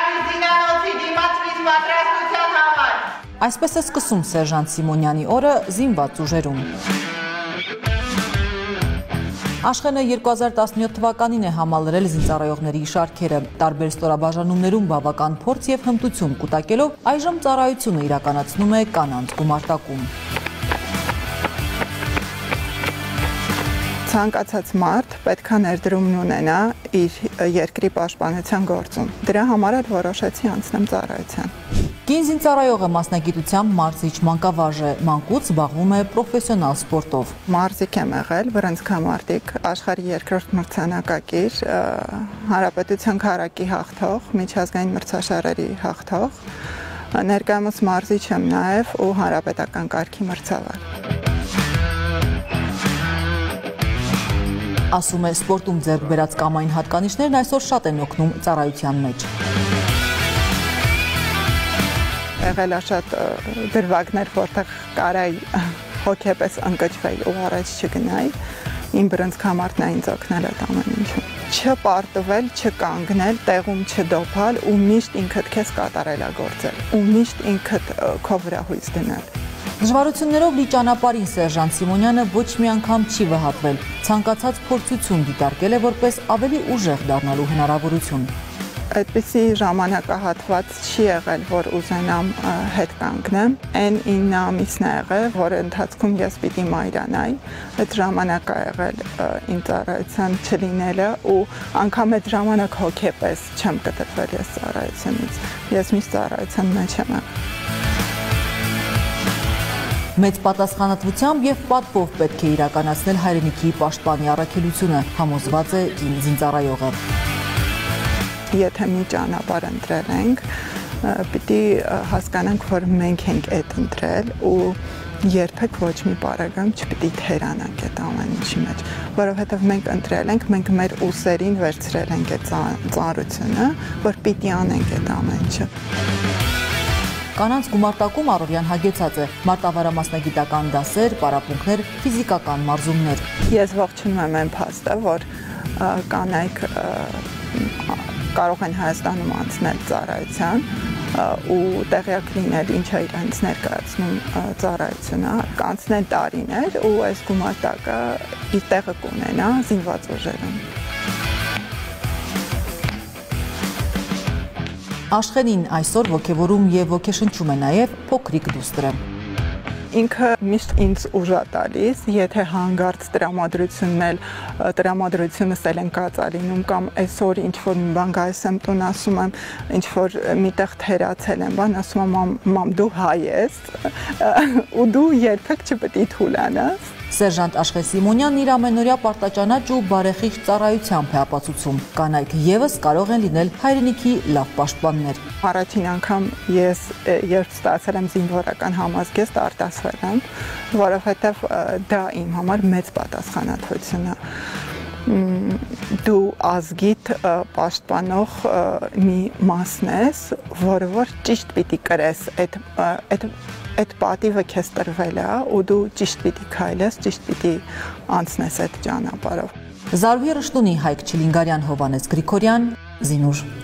Արարատի զինանոցի դիմացից պատրաստության համար։ Այսպես է սկսում սերժանտ Սիմոնյանի օրը զինված ուժերում։ Աշխենը 2017 թվականին է համալրել զինծառայողների շարքերը, տարբեր ստորաբաժանումներում բավական փորձ և հմտություն կուտակելով այժմ ծառայությունը իրականացնում է կանանց գումարտակում։ Ցանկացած մարդ պետք է ներդրումն ունենա իր երկրի պաշտպանության գործում։ Դրա համար էլ որոշեցի անցնեմ ծառայության։ Կին զինծառայողը մասնագիտությամբ մարզիչ մանկավարժ է, մանկուց զբաղվում է պրոֆեսիոնալ սպորտով։ Մարզիկ եմ եղել, բռնցքամարտիկ, աշխարհի երկրորդ մրցանակակիր, հանրապետության քառակի հաղթող, միջազգային մրցաշարերի հաղթող, ներկայումս մարզիչ եմ նաև ու հանրապետական կարգի մրցավար։ Ասում է, սպորտում ձեռք բերած կամային հատկանիշներն այսօր շատ են օգնում ծառայության մեջ։ Եղել է շատ դրվագներ, որտեղ կարայի հոգեպես ընկճվել ու առաջ չգնայի, իմ բռնցքամարտն է ինձ օգնել այդ ամեն ինչում։ Չպարտվել, չկանգնել, տեղում չդոփալ ու միշտ ինքդ քեզ կատարելագործել ու միշտ ինքդ քո վրա հույս դնել։ Դժվարություններով լի ճանապարհին սերժանտ Սիմոնյանը ոչ մի անգամ չի վհատվել, ցանկացած փորձություն դիտարկել է որպես ավելի ուժեղ դառնալու հնարավորություն։ Այդպիսի ժամանակահատված չի եղել, որ ուզենամ հետ կանգնեմ, այն 9 ամիսն է եղել, որը ընթացքում ես պիտի մայրանայի, այդ ժամանակ է եղել իմ ծառայության չլինելը ու անգամ այդ ժամանակ հոգեպես չեմ կտրվել ես ծառայությունից, ես միշտ ծառայության մեջ եմ եղել։ Մեծ պատասխանատվությամբ և պատվով պետք է իրականացնել հայրենիքի պաշտպանի առաքելությունը, համոզված է կին զինծառայողը։ Եթե մի ճանապարհ ընտրել ենք, պիտի հասկանանք, որ մենք ենք այդ ընտրել ու երբեք ոչ մի պարագայում չպիտի թերանանք այդ ամեն ինչի մեջ, որովհետև մենք ընտրել ենք, մենք մեր ուսերին վերցրել ենք այդ ծանրությունը, որ պիտի անենք այդ ամեն ինչը։ Կանանց գումարտակում առօրյան հագեցած է, մարտավարամասնագիտական դասեր, պարապմունքներ, ֆիզիկական մարզումներ։ Ես ողջունում եմ այն փաստը, որ կանայք կարող են Հայաստանում անցնել ծառայության ու տեղյակ լինել ինչ է իրենց ներկայացնում ծառայությունը, կանցնել տարիներ ու այս գումարտակը իր տեղը կունենա զինված ուժերում։ Աշխենին այսօր ոգևորում և ոգեշնչում է նաև փոքրիկ դուստրը։ Ինքը միշտ ինձ ուժ է տալիս, եթե հանգարց տրամադրությունս էլ են կածալինում կամ այսօր ինչ-որ մի բան գայս եմ տուն, ասում եմ, ինչ-որ միտեղ թերացել եմ, բան ասում եմ, մամ դու հայ ես ու դու երբեք չպետք է թուլանաս։ Սերժանտ Աշխեն Սիմոնյանն իր ամենօրյա պարտաճանաչ ու բարեխիղճ ծառայությամբ է ապացուցում, կանայք ևս կարող են լինել հայրենիքի լավ պաշտպաններ։ Առաջին անգամ ես երբ ստացել եմ զինվորական համազգեստ արտասվել եմ, որովհետև դա իմ համար մեծ պատասխանատվություն է։ Դու ազգիդ պաշտպանող մի մասն ես, որը որ ճիշտ պիտի կրես այդ պատիվը քեզ տրվել է ու դու ճիշտ պիտի քայլես, ճիշտ պիտի անցնես այդ ճանապարհով։ Զարուհի Ռշտունի, Հայկ Չիլինգարյան, Հովհաննես Գրիգորյան, Զինուր։